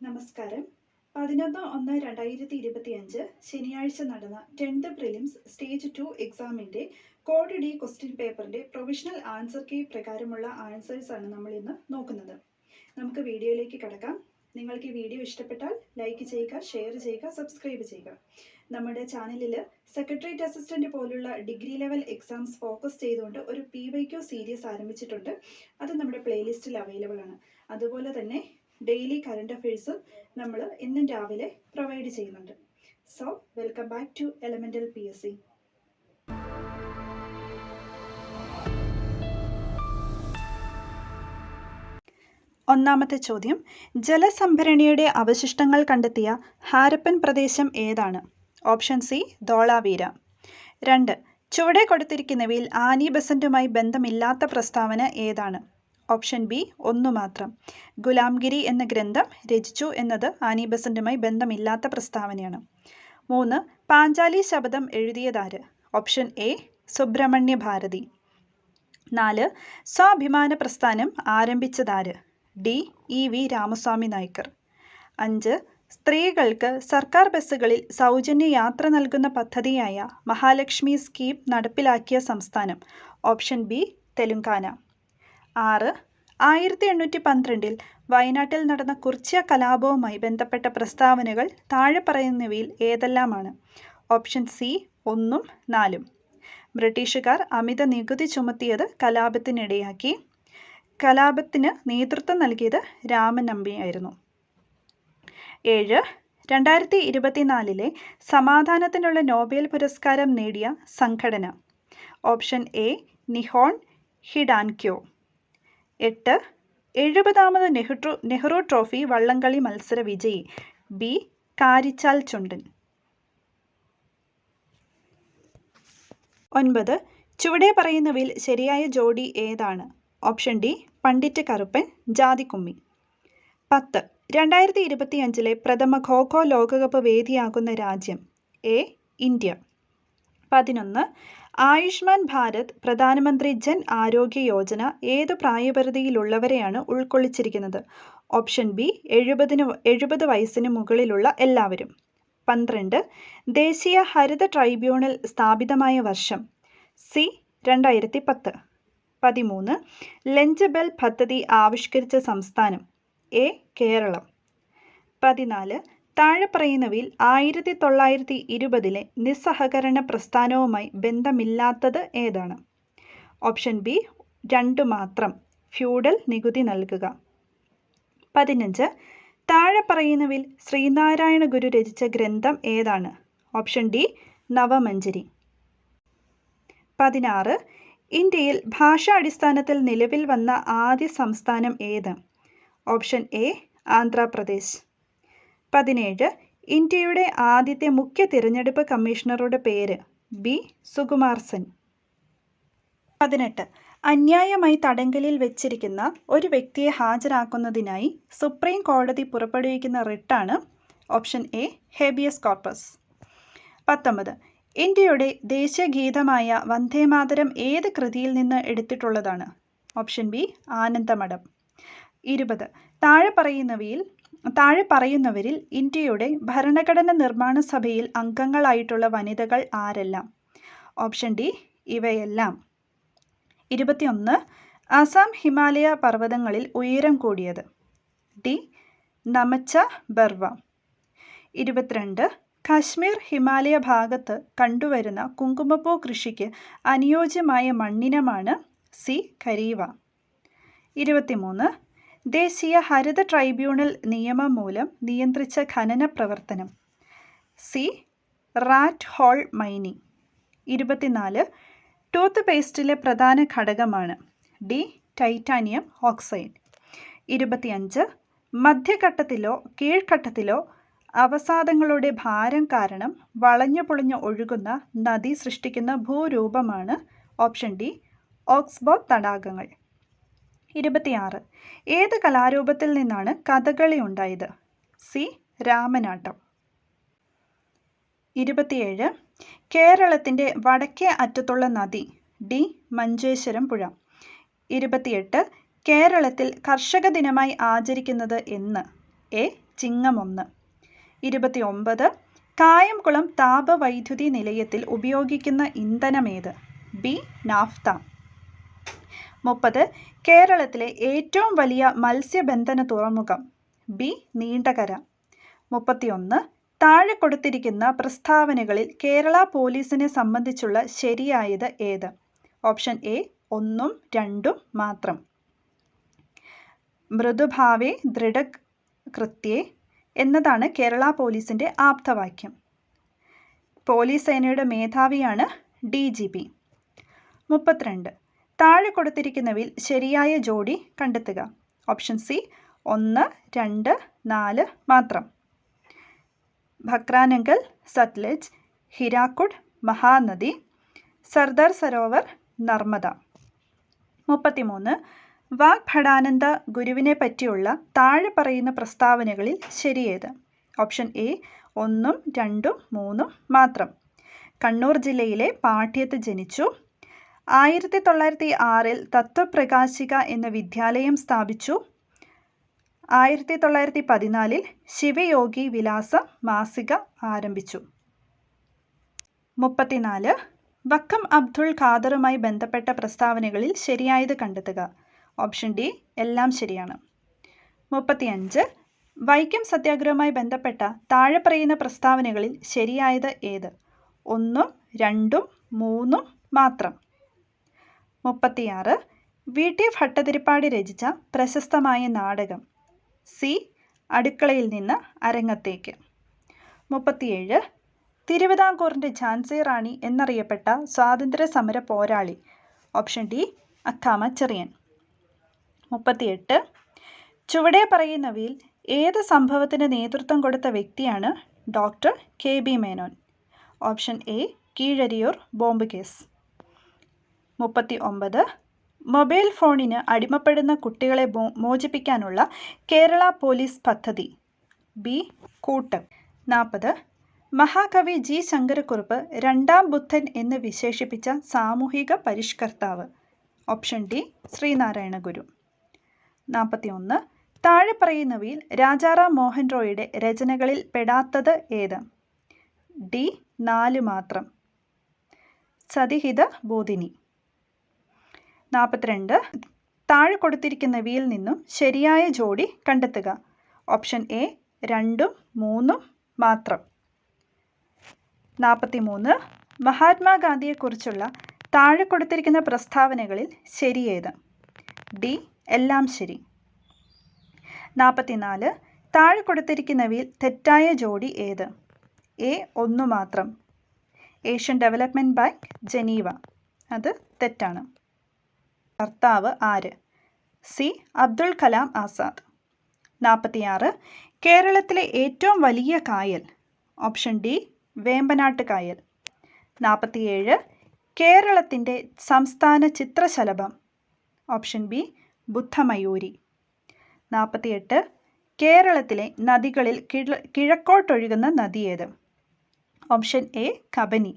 നമസ്കാരം. 11/1/2025 ശനിയാഴ്ച നടന്ന 10th പ്രിലിംസ് സ്റ്റേജ് 2 എക്സാമിൻ്റെ കോഡ് ഡി ക്വസ്റ്റ്യൻ പേപ്പറിൻ്റെ പ്രൊവിഷണൽ ആൻസർ കീ പ്രകാരമുള്ള ആൻസേഴ്സാണ് നമ്മൾ ഇന്ന് നോക്കുന്നത്. നമുക്ക് വീഡിയോയിലേക്ക് കടക്കാം. നിങ്ങൾക്ക് ഈ വീഡിയോ ഇഷ്ടപ്പെട്ടാൽ ലൈക്ക് ചെയ്യുക, ഷെയർ ചെയ്യുക, സബ്സ്ക്രൈബ് ചെയ്യുക. നമ്മുടെ ചാനലിൽ സെക്രട്ടേറിയറ്റ് അസിസ്റ്റൻ്റ് പോലുള്ള ഡിഗ്രി ലെവൽ എക്സാംസ് ഫോക്കസ് ചെയ്തുകൊണ്ട് ഒരു PYQ സീരീസ് ആരംഭിച്ചിട്ടുണ്ട്. അത് നമ്മുടെ പ്ലേലിസ്റ്റിൽ അവൈലബിൾ ആണ്. അതുപോലെ തന്നെ ഡെയിലി കറണ്ട് അഫയേഴ്സും നമ്മൾ ഇന്നും രാവിലെ പ്രൊവൈഡ് ചെയ്യുന്നുണ്ട്. So welcome back to elemental PSC. ഒന്നാമത്തെ ചോദ്യം, ജലസംഭരണിയുടെ അവശിഷ്ടങ്ങൾ കണ്ടെത്തിയ ഹാരപ്പൻ പ്രദേശം ഏതാണ്? Option C Dholavira. 2. ചുവടെ കൊടുത്തിരിക്കുന്നവയിൽ ആനി ബസന്റുമായി ബന്ധമില്ലാത്ത പ്രസ്താവന ഏതാണ്? ഓപ്ഷൻ ബി ഒന്നു മാത്രം. ഗുലാംഗിരി എന്ന ഗ്രന്ഥം രചിച്ചു എന്നത് ആനി ബസന്റുമായി ബന്ധമില്ലാത്ത പ്രസ്താവനയാണ്. 3. പാഞ്ചാലി ശബദം എഴുതിയതാര്? Option A Subramania Bharathi. 4. സ്വാഭിമാന പ്രസ്ഥാനം ആരംഭിച്ചതാര്? D EV Ramaswamy Naicker. 5. സ്ത്രീകൾക്ക് സർക്കാർ ബസ്സുകളിൽ സൗജന്യ യാത്ര നൽകുന്ന പദ്ധതിയായ മഹാലക്ഷ്മി സ്കീം നടപ്പിലാക്കിയ സംസ്ഥാനം? Option B Telangana. 6. 1812 വയനാട്ടിൽ നടന്ന കുർച്യ കലാപവുമായി ബന്ധപ്പെട്ട പ്രസ്താവനകൾ താഴെ പറയുന്നവയിൽ ഏതെല്ലാമാണ്? Option C 1ഉം 4ഉം. ബ്രിട്ടീഷുകാർ അമിത നികുതി ചുമത്തിയത് കലാപത്തിനിടയാക്കി. കലാപത്തിന് നേതൃത്വം നൽകിയത് രാമൻ നമ്പിയായിരുന്നു. 7. 2024 സമാധാനത്തിനുള്ള നോബൽ പുരസ്കാരം നേടിയ സംഘടന? Option A Nihon Hidankyo. 8. 70ാമത് നെഹ്റു ട്രോഫി വള്ളംകളി മത്സര വിജയി? ബി കാരിച്ചാൽ ചുണ്ടൻ. 9. ചുവടെ പറയുന്നവയിൽ ശരിയായ ജോഡി ഏതാണ്? Option D Pandit Karuppan Jathikkummi. 10. 2025 പ്രഥമ ഖോ-ഖോ ലോകകപ്പ് വേദിയാകുന്ന രാജ്യം? A India. 11. ആയുഷ്മാൻ ഭാരത് പ്രധാനമന്ത്രി ജൻ ആരോഗ്യ യോജന ഏതു പ്രായപരിധിയിലുള്ളവരെയാണ് ഉൾക്കൊള്ളിച്ചിരിക്കുന്നത്? ഓപ്ഷൻ ബി 70 വയസ്സിന് മുകളിലുള്ള എല്ലാവരും. 12. ദേശീയ ഹരിത ട്രൈബ്യൂണൽ സ്ഥാപിതമായ വർഷം? സി 2010. 13. ലഞ്ച് ബെൽ പദ്ധതി ആവിഷ്കരിച്ച സംസ്ഥാനം? എ കേരളം. 14. താഴെ പറയുന്നവയിൽ 1920 നിസ്സഹകരണ പ്രസ്ഥാനവുമായി ബന്ധമില്ലാത്തത് ഏതാണ്? ഓപ്ഷൻ ബി 2 മാത്രം, ഫ്യൂഡൽ നികുതി നൽകുക. 15. താഴെ പറയുന്നവയിൽ ശ്രീനാരായണ ഗുരു രചിച്ച ഗ്രന്ഥം ഏതാണ്? Option D Navamanjari. 16. ഇന്ത്യയിൽ ഭാഷാടിസ്ഥാനത്തിൽ നിലവിൽ വന്ന ആദ്യ സംസ്ഥാനം ഏത്? Option A Andhra Pradesh. 17. ഇന്ത്യയുടെ ആദ്യത്തെ മുഖ്യ തിരഞ്ഞെടുപ്പ് കമ്മീഷണറുടെ പേര്? ബി സുകുമാർ സെൻ. 18. അന്യായമായി തടങ്കലിൽ വെച്ചിരിക്കുന്ന ഒരു വ്യക്തിയെ ഹാജരാക്കുന്നതിനായി സുപ്രീം കോടതി പുറപ്പെടുവിക്കുന്ന റിട്ടാണ്? Option A habeas corpus. 19. ഇന്ത്യയുടെ ദേശീയ ഗീതമായ വന്ദേമാതരം ഏത് കൃതിയിൽ നിന്ന് എടുത്തിട്ടുള്ളതാണ്? Option B Anandamath. 20. താഴെ പറയുന്നവരിൽ ഇന്ത്യയുടെ ഭരണഘടന നിർമ്മാണ സഭയിൽ അംഗങ്ങളായിട്ടുള്ള വനിതകൾ ആരെല്ലാം? ഓപ്ഷൻ ഡി ഇവയെല്ലാം. 21. ആസാം ഹിമാലയ പർവ്വതങ്ങളിൽ ഉയരം കൂടിയത്? ഡി നമച്ച ബർവ. 22. കാശ്മീർ ഹിമാലയ ഭാഗത്ത് കണ്ടുവരുന്ന കുങ്കുമപ്പൂ കൃഷിക്ക് അനുയോജ്യമായ മണ്ണിനമാണ്? സി ഖരീവ. 23. ദേശീയ ഹരിത ട്രൈബ്യൂണൽ നിയമം മൂലം നിയന്ത്രിച്ച ഖനന പ്രവർത്തനം? C rat hole mining. 24. Tooth പേസ്റ്റിലെ പ്രധാന ഘടകമാണ്? D titanium oxide. 25. മധ്യഘട്ടത്തിലോ കീഴ്ഘട്ടത്തിലോ അവസാദങ്ങളുടെ ഭാരം കാരണം വളഞ്ഞു പൊളിഞ്ഞു ഒഴുകുന്ന നദി സൃഷ്ടിക്കുന്ന ഭൂരൂപമാണ്? ഓപ്ഷൻ ഡി ഓക്സ്ബോ തടാകങ്ങൾ. 26. ഏത് കലാരൂപത്തിൽ നിന്നാണ് കഥകളി ഉണ്ടായത്? സി രാമനാട്ടം. 27. കേരളത്തിൻ്റെ വടക്കേ അറ്റത്തുള്ള നദി? ഡി മഞ്ചേശ്വരം പുഴ. 28. കേരളത്തിൽ കർഷക ദിനമായി ആചരിക്കുന്നത് എന്ന്? എ ചിങ്ങം 1. 29. കായംകുളം താപവൈദ്യുതി നിലയത്തിൽ ഉപയോഗിക്കുന്ന ഇന്ധനമേത്? ബി. നാഫ്ത. 30. കേരളത്തിലെ ഏറ്റവും വലിയ മത്സ്യബന്ധന തുറമുഖം? ബി. നീണ്ടകര. 31. താഴെ കൊടുത്തിരിക്കുന്ന പ്രസ്താവനകളിൽ കേരള പോലീസിനെ സംബന്ധിച്ചുള്ള ശരിയായത് ഏത്? ഓപ്ഷൻ എ 1ഉം 2ഉം മാത്രം. മൃദുഭാവേ ദൃഢകൃത്യേ എന്നതാണ് കേരള പോലീസിൻ്റെ ആപ്തവാക്യം. പോലീസ് സേനയുടെ മേധാവിയാണ് DGP. 32. താഴെ കൊടുത്തിരിക്കുന്നവയിൽ ശരിയായ ജോഡി കണ്ടെത്തുക. ഓപ്ഷൻ സി 1, 2, 4 മാത്രം. ഭക്രാനങ്കൽ, സത്ലജ്, ഹിരാക്കുഡ്, മഹാനദി, സർദാർ സരോവർ, നർമ്മദ. 33. വാഗ്ഭടാനന്ദ ഗുരുവിനെ പറ്റിയുള്ള താഴെ പറയുന്ന പ്രസ്താവനകളിൽ ശരിയേത്? ഓപ്ഷൻ എ 1ഉം 2ഉം 3ഉം മാത്രം. കണ്ണൂർ ജില്ലയിലെ പാട്യത്ത് ജനിച്ചു. 1906 തത്വപ്രകാശിക എന്ന വിദ്യാലയം സ്ഥാപിച്ചു. 1914 ശിവയോഗി വിലാസ മാസിക ആരംഭിച്ചു. 34. വക്കം അബ്ദുൾ ഖാദറുമായി ബന്ധപ്പെട്ട പ്രസ്താവനകളിൽ ശരിയായത് കണ്ടെത്തുക. ഓപ്ഷൻ ഡി എല്ലാം ശരിയാണ്. 35. വൈക്കം സത്യാഗ്രഹവുമായി ബന്ധപ്പെട്ട താഴെ പറയുന്ന പ്രസ്താവനകളിൽ ശരിയായത് ഏത്? 1ഉം 2ഉം 3ഉം മാത്രം. 36. VT ഭട്ടതിരിപ്പാട് രചിച്ച പ്രശസ്തമായ നാടകം? സി. അടുക്കളയിൽ നിന്ന് അരങ്ങത്തേക്ക്. 37. തിരുവിതാംകൂറിൻ്റെ ഝാൻസി റാണി എന്നറിയപ്പെട്ട സ്വാതന്ത്ര്യ സമര പോരാളി? Option D Accamma Cherian. 38. ചുവടെ പറയുന്നവയിൽ ഏത് സംഭവത്തിന് നേതൃത്വം കൊടുത്ത വ്യക്തിയാണ് doctor KB Menon? Option A Keezhariyur bomb case. 39. Mobile ഫോണിന് അടിമപ്പെടുന്ന കുട്ടികളെ മോചിപ്പിക്കാനുള്ള കേരള പോലീസ് പദ്ധതി? ബി. കൂട്ട്. 40. മഹാകവി G. ശങ്കരക്കുറുപ്പ് രണ്ടാം ബുദ്ധൻ എന്ന് വിശേഷിപ്പിച്ച സാമൂഹിക പരിഷ്കർത്താവ്? ഓപ്ഷൻ ഡി ശ്രീനാരായണ ഗുരു. 41. താഴെ പറയുന്നവയിൽ രാജാറാം മോഹൻ റോയുടെ രചനകളിൽ പെടാത്തത് ഏത്? ഡി 4 മാത്രം. സതിഹിത ബോധിനി. 42. താഴെ കൊടുത്തിരിക്കുന്നവയിൽ നിന്നും ശരിയായ ജോഡി കണ്ടെത്തുക. ഓപ്ഷൻ എ 2ഉം 3ഉം മാത്രം. 43. മഹാത്മാഗാന്ധിയെക്കുറിച്ചുള്ള താഴെ കൊടുത്തിരിക്കുന്ന പ്രസ്താവനകളിൽ ശരിയേത്? ഡി എല്ലാം ശരി. 44. താഴെ കൊടുത്തിരിക്കുന്നവയിൽ തെറ്റായ ജോഡി ഏത്? എ 1 മാത്രം. Asian development bank, Geneva. അത് തെറ്റാണ്. ഭർത്താവ് ആര്? സി. അബ്ദുൾ കലാം ആസാദ്. 46. കേരളത്തിലെ ഏറ്റവും വലിയ കായൽ? ഓപ്ഷൻ ഡി വേമ്പനാട്ട് കായൽ. 47. കേരളത്തിൻ്റെ സംസ്ഥാന ചിത്രശലഭം? ഓപ്ഷൻ ബി ബുദ്ധമയൂരി. 48. കേരളത്തിലെ നദികളിൽ കിഴക്കോട്ടൊഴുകുന്ന നദി ഏത്? Option A Kabani.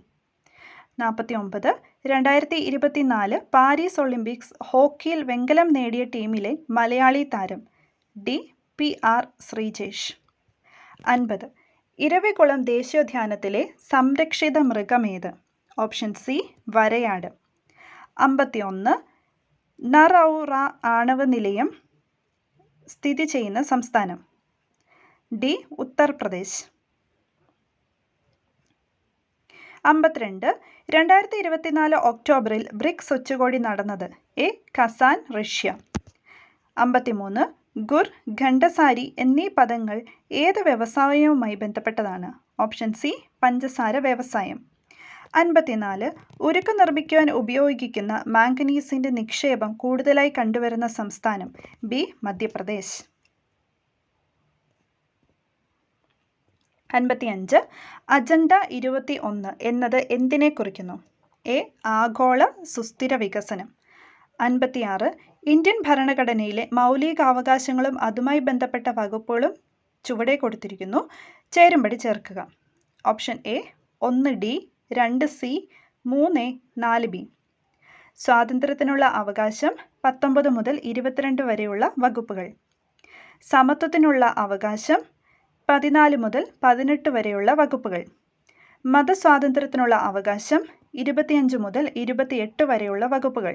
49. 2024 Paris Olympics ഹോക്കിയിൽ വെങ്കലം നേടിയ ടീമിലെ മലയാളി താരം? D PR Sreejesh. 50. ഇരവികുളം ദേശീയോദ്യാനത്തിലെ സംരക്ഷിത മൃഗമേത്? Option C വരയാട്. 51. നറൗറ ആണവ നിലയം സ്ഥിതി ചെയ്യുന്ന സംസ്ഥാനം? ഡി ഉത്തർപ്രദേശ്. 52. 2024 ഒക്ടോബറിൽ ബ്രിക്സ് ഉച്ചകോടി നടന്നത്? A Kazan, Russia. 53. ഗുർ, ഖണ്ഡസാരി എന്നീ പദങ്ങൾ ഏത് വ്യവസായവുമായി ബന്ധപ്പെട്ടതാണ്? ഓപ്ഷൻ സി പഞ്ചസാര വ്യവസായം. 54. ഉരുക്ക് നിർമ്മിക്കുവാൻ ഉപയോഗിക്കുന്ന മാംഗനീസിൻ്റെ നിക്ഷേപം കൂടുതലായി കണ്ടുവരുന്ന സംസ്ഥാനം? ബി മധ്യപ്രദേശ്. 55. അജണ്ട 21 എന്നത് എന്തിനെ കുറിക്കുന്നു? എ ആഗോള സുസ്ഥിര വികസനം. 56. ഇന്ത്യൻ ഭരണഘടനയിലെ മൗലികാവകാശങ്ങളും അതുമായി ബന്ധപ്പെട്ട വകുപ്പുകളും ചുവടെ കൊടുത്തിരിക്കുന്നു. ചേരുംപടി ചേർക്കുക. Option A 1D, 2C, 3A, 4B. സ്വാതന്ത്ര്യത്തിനുള്ള അവകാശം 19 മുതൽ 22 വരെയുള്ള വകുപ്പുകൾ. സമത്വത്തിനുള്ള അവകാശം 14 മുതൽ 18 വരെയുള്ള വകുപ്പുകൾ. മതസ്വാതന്ത്ര്യത്തിനുള്ള അവകാശം 25 മുതൽ 28 വരെയുള്ള വകുപ്പുകൾ.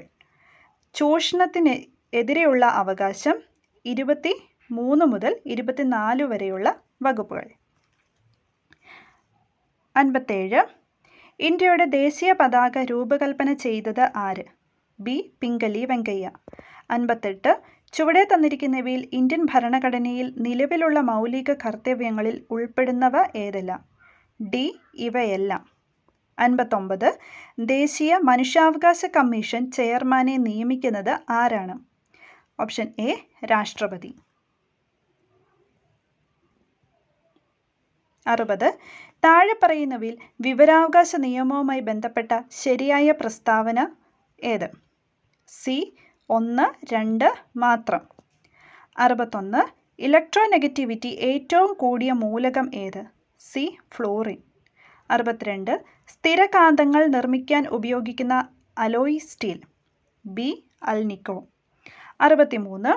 ചൂഷണത്തിന് എതിരെയുള്ള അവകാശം 23 മുതൽ 24 വരെയുള്ള വകുപ്പുകൾ. 57. ഇന്ത്യയുടെ ദേശീയ പതാക രൂപകൽപ്പന ചെയ്തത് ആര്? ബി. പിംഗലി വെങ്കയ്യ. 58. ചുവടെ തന്നിരിക്കുന്നവയിൽ ഇന്ത്യൻ ഭരണഘടനയിൽ നിലവിലുള്ള മൗലിക കർത്തവ്യങ്ങളിൽ ഉൾപ്പെടുന്നവ ഏതെല്ലാം? ഡി. ഇവയെല്ലാം. 59. ദേശീയ മനുഷ്യാവകാശ കമ്മീഷൻ ചെയർമാനെ നിയമിക്കുന്നത് ആരാണ്? Option A. രാഷ്ട്രപതി. 60. താഴെ പറയുന്നവയിൽ വിവരാവകാശ നിയമവുമായി ബന്ധപ്പെട്ട ശരിയായ പ്രസ്താവന ഏത്? സി. 1, 2 മാത്രം. 61. ഇലക്ട്രോനെഗറ്റിവിറ്റി ഏറ്റവും കൂടിയ മൂലകം ഏത്? സി. ഫ്ലോറിൻ. 62. സ്ഥിരകാന്തങ്ങൾ നിർമ്മിക്കാൻ ഉപയോഗിക്കുന്ന അലോയ് സ്റ്റീൽ? ബി. അൽനിക്കോ. 63.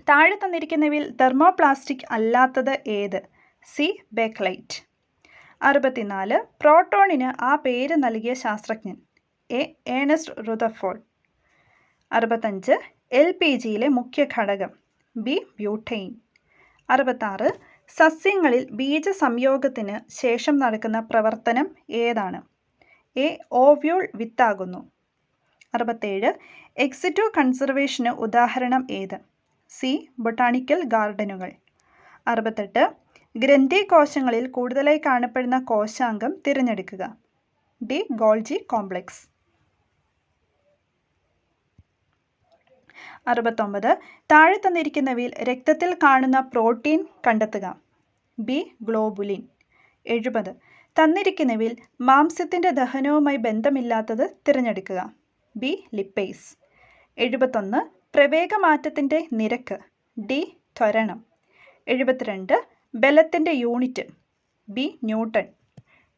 താഴെ തന്നിരിക്കുന്നവയിൽ തെർമോപ്ലാസ്റ്റിക് അല്ലാത്തത് ഏത്? സി. ബേക്കലൈറ്റ്. 64. പ്രോട്ടോണിന് ആ പേര് നൽകിയ ശാസ്ത്രജ്ഞൻ? എ. Ernest Rutherford. 65. LPGയിലെ മുഖ്യ ഘടകം? ബി. ബ്യൂട്ടെയിൻ. 66. സസ്യങ്ങളിൽ ബീജസംയോഗത്തിന് ശേഷം നടക്കുന്ന പ്രവർത്തനം ഏതാണ്? എ. ഓവ്യൂൾ വിത്താകുന്നു. 67. എക്സിറ്റോ കൺസർവേഷന് ഉദാഹരണം ഏത്? സി. ബൊട്ടാണിക്കൽ ഗാർഡനുകൾ. 68. ഗ്രന്ഥികോശങ്ങളിൽ കൂടുതലായി കാണപ്പെടുന്ന കോശാംഗം തിരഞ്ഞെടുക്കുക. ഡി. Golgi complex. 69. താഴെ തന്നിരിക്കുന്നവയിൽ രക്തത്തിൽ കാണുന്ന പ്രോട്ടീൻ കണ്ടെത്തുക. ബി. ഗ്ലോബുലിൻ. 70. തന്നിരിക്കുന്നവയിൽ മാംസ്യത്തിൻ്റെ ദഹനവുമായി ബന്ധമില്ലാത്തത് തിരഞ്ഞെടുക്കുക. ബി. ലിപ്പേസ്. 71. പ്രവേഗമാറ്റത്തിൻ്റെ നിരക്ക്? ഡി. ത്വരണം. 72. ബലത്തിൻ്റെ യൂണിറ്റ്? ബി. ന്യൂട്ടൺ.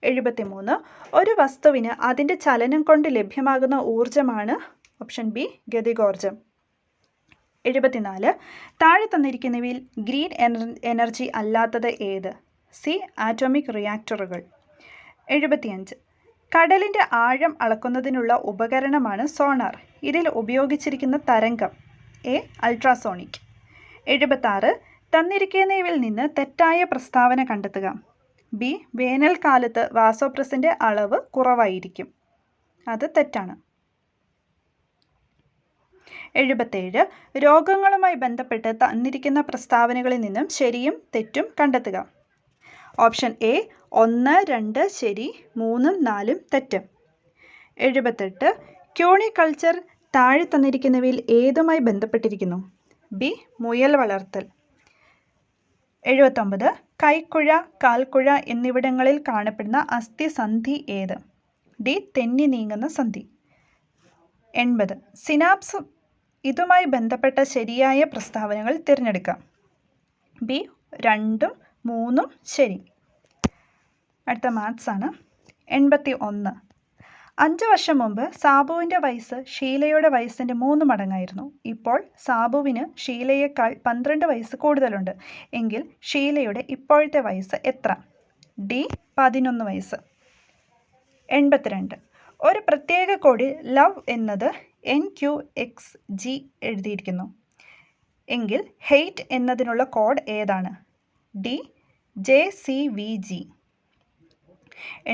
73. ഒരു വസ്തുവിന് അതിൻ്റെ ചലനം കൊണ്ട് ലഭ്യമാകുന്ന ഊർജമാണ്? Option B. ഗതികോർജം. 74. താഴെ തന്നിരിക്കുന്നവയിൽ ഗ്രീൻ എനർജി അല്ലാത്തത് ഏത്? സി. ആറ്റോമിക് റിയാക്ടറുകൾ. 75. കടലിൻ്റെ ആഴം അളക്കുന്നതിനുള്ള ഉപകരണമാണ് സോണാർ. ഇതിൽ ഉപയോഗിച്ചിരിക്കുന്ന തരംഗം? എ. അൾട്രാസോണിക്. 76. തന്നിരിക്കുന്നവയിൽ നിന്ന് തെറ്റായ പ്രസ്താവന കണ്ടെത്തുക. ബി. വേനൽക്കാലത്ത് വാസോപ്രസിൻ്റെ അളവ് കുറവായിരിക്കും. അത് തെറ്റാണ്. 77. രോഗങ്ങളുമായി ബന്ധപ്പെട്ട് തന്നിരിക്കുന്ന പ്രസ്താവനകളിൽ നിന്നും ശരിയും തെറ്റും കണ്ടെത്തുക. ഓപ്ഷൻ എ 1, 2 ശരി, 3, 4 തെറ്റ്. 78. ക്യൂണിക്കൾച്ചർ താഴെ തന്നിരിക്കുന്നവയിൽ ഏതുമായി ബന്ധപ്പെട്ടിരിക്കുന്നു? ബി. മുയൽ വളർത്തൽ. 79. കൈക്കുഴ, കാൽക്കുഴ എന്നിവിടങ്ങളിൽ കാണപ്പെടുന്ന അസ്ഥിസന്ധി ഏത്? ഡി. തെന്നി നീങ്ങുന്ന സന്ധി. 80. സിനാപ്സ് ഇതുമായി ബന്ധപ്പെട്ട ശരിയായ പ്രസ്താവനകൾ തിരഞ്ഞെടുക്കാം. ബി. 2, 3 ശരി. അടുത്ത മാത്സ് ആണ്. 81. 5 വർഷം മുമ്പ് സാബുവിൻ്റെ വയസ്സ് ഷീലയുടെ വയസ്സിൻ്റെ 3 മടങ്ങായിരുന്നു. ഇപ്പോൾ സാബുവിന് ഷീലയേക്കാൾ 12 വയസ്സ് കൂടുതലുണ്ട്. എങ്കിൽ ഷീലയുടെ ഇപ്പോഴത്തെ വയസ്സ് എത്ര? ഡി. 11 വയസ്സ്. 82. ഒരു പ്രത്യേക കോഡിൽ ലവ് എന്നത് NQXG എഴുതിയിരിക്കുന്നു. എങ്കിൽ ഹെയ്റ്റ് എന്നതിനുള്ള കോഡ് ഏതാണ്? D. JCVG.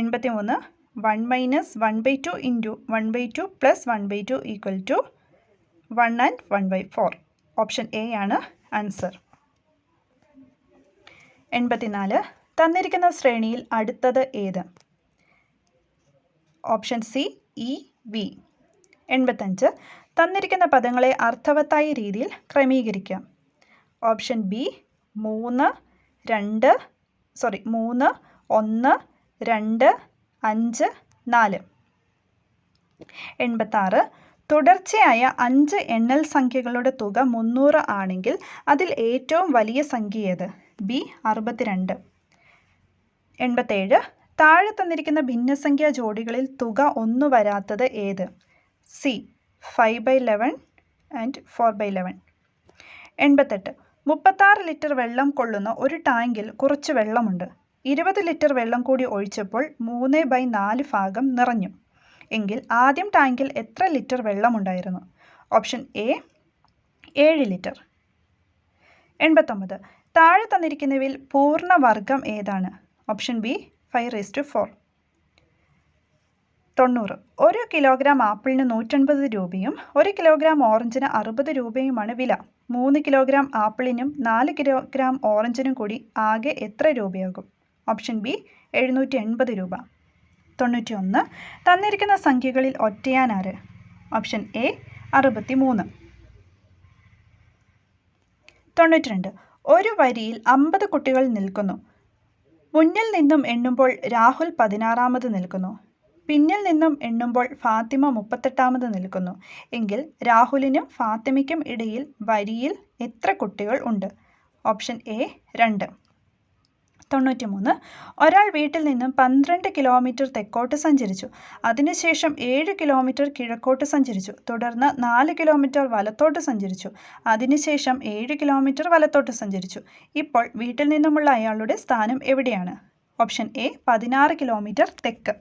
83. 1 - 1/2 × 1/2 + 1/2 = 1 and 1/4. Option A ആണ് ആൻസർ. 84. തന്നിരിക്കുന്ന ശ്രേണിയിൽ അടുത്തത് ഏത്? Option C EV. 85. തന്നിരിക്കുന്ന പദങ്ങളെ അർത്ഥവത്തായ രീതിയിൽ ക്രമീകരിക്കാം. Option B 3, 1, 2, 5, 4. 86. തുടർച്ചയായ 5 എണ്ണൽ സംഖ്യകളുടെ തുക 300 ആണെങ്കിൽ അതിൽ ഏറ്റവും വലിയ സംഖ്യ ഏത്? ബി. 62. 87. താഴെ തന്നിരിക്കുന്ന ഭിന്നസംഖ്യാ ജോഡികളിൽ തുക 1 വരാത്തത് ഏത്? സി. 5/11 and 4/11. 88. 36 ലിറ്റർ വെള്ളം കൊള്ളുന്ന ഒരു ടാങ്കിൽ കുറച്ച് വെള്ളമുണ്ട്. 20 ലിറ്റർ വെള്ളം കൂടി ഒഴിച്ചപ്പോൾ 3/4 ഭാഗം നിറഞ്ഞു. എങ്കിൽ ആദ്യം ടാങ്കിൽ എത്ര ലിറ്റർ വെള്ളമുണ്ടായിരുന്നു? Option A 7 litre. 89. താഴെ തന്നിരിക്കുന്നവയിൽ പൂർണ്ണവർഗം ഏതാണ്? Option B 5/4. 90. 1 കിലോഗ്രാം ആപ്പിളിന് 150 രൂപയും 1 കിലോഗ്രാം ഓറഞ്ചിന് 60 രൂപയുമാണ് വില. 3 കിലോഗ്രാം ആപ്പിളിനും 4 കിലോഗ്രാം ഓറഞ്ചിനും കൂടി ആകെ എത്ര രൂപയാകും? ഓപ്ഷൻ ബി 780 രൂപ. 91. തന്നിരിക്കുന്ന സംഖ്യകളിൽ ഒറ്റയാൻ ആര്? Option A 63. 92. ഒരു വരിയിൽ 50 കുട്ടികൾ നിൽക്കുന്നു. മുന്നിൽ നിന്നും എണ്ണുമ്പോൾ രാഹുൽ 16ാമത് നിൽക്കുന്നു. പിന്നിൽ നിന്നും എണ്ണുമ്പോൾ ഫാത്തിമ 38ാമത് നിൽക്കുന്നു. എങ്കിൽ രാഹുലിനും ഫാത്തിമയ്ക്കും ഇടയിൽ വരിയിൽ എത്ര കുട്ടികൾ ഉണ്ട്? Option A 2. 93. ഒരാൾ വീട്ടിൽ നിന്നും 12 കിലോമീറ്റർ തെക്കോട്ട് സഞ്ചരിച്ചു. അതിനുശേഷം 7 കിലോമീറ്റർ കിഴക്കോട്ട് സഞ്ചരിച്ചു. തുടർന്ന് 4 കിലോമീറ്റർ വലത്തോട്ട് സഞ്ചരിച്ചു. അതിനുശേഷം 7 കിലോമീറ്റർ വലത്തോട്ട് സഞ്ചരിച്ചു. ഇപ്പോൾ വീട്ടിൽ നിന്നുമുള്ള അയാളുടെ സ്ഥാനം എവിടെയാണ്? ഓപ്ഷൻ എ 16 കിലോമീറ്റർ തെക്ക്.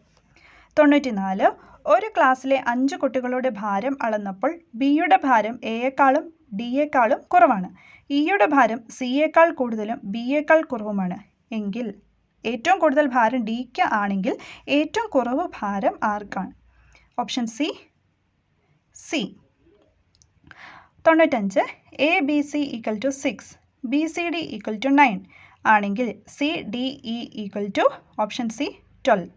94. ഒരു ക്ലാസ്സിലെ 5 കുട്ടികളുടെ ഭാരം അളന്നപ്പോൾ ബിയുടെ ഭാരം എയേക്കാളും ഡിയേക്കാളും കുറവാണ്. ഇയുടെ ഭാരം സിയേക്കാൾ കൂടുതലും ബിയേക്കാൾ കുറവുമാണ്. എങ്കിൽ ഏറ്റവും കൂടുതൽ ഭാരം ഡിക്ക് ആണെങ്കിൽ ഏറ്റവും കുറവ് ഭാരം ആർക്കാണ്? Option C 95. ABC = 6, BCD = 9 ആണെങ്കിൽ CDE ഓപ്ഷൻ സി 12.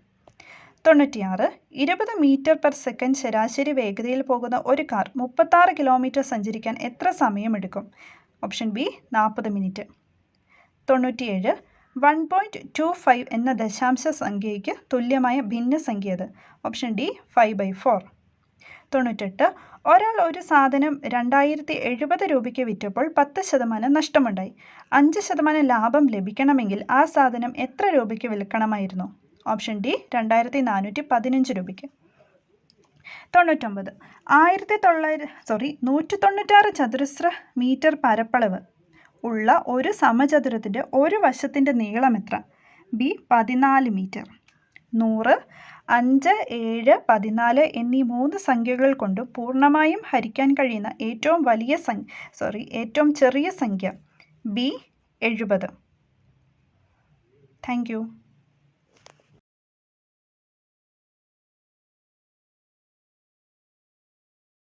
96. 20 മീറ്റർ/സെക്കൻഡ് ശരാശരി വേഗതയിൽ പോകുന്ന ഒരു കാർ 36 കിലോമീറ്റർ സഞ്ചരിക്കാൻ എത്ര സമയമെടുക്കും? Option B 40 minute. 97. 1.25 എന്ന ദശാംശ സംഖ്യയ്ക്ക് തുല്യമായ ഭിന്നസംഖ്യ ഏത്? Option D 5/4. 98. ഒരാൾ ഒരു സാധനം 2070 രൂപയ്ക്ക് വിറ്റപ്പോൾ 10% നഷ്ടമുണ്ടായി. 5% ലാഭം ലഭിക്കണമെങ്കിൽ ആ സാധനം എത്ര രൂപയ്ക്ക് വിൽക്കണമായിരുന്നു? ഓപ്ഷൻ ഡി 2415 രൂപയ്ക്ക്. 99. 196 ചതുരശ്ര മീറ്റർ പരപ്പളവ് ഉള്ള ഒരു സമചതുരത്തിൻ്റെ ഒരു വശത്തിൻ്റെ നീളം എത്ര? B 14 metre. 100, 5, 7, 14 എന്നീ 3 സംഖ്യകൾ കൊണ്ട് പൂർണ്ണമായും ഹരിക്കാൻ കഴിയുന്ന ഏറ്റവും ചെറിയ സംഖ്യ? ബി 70. Thank you.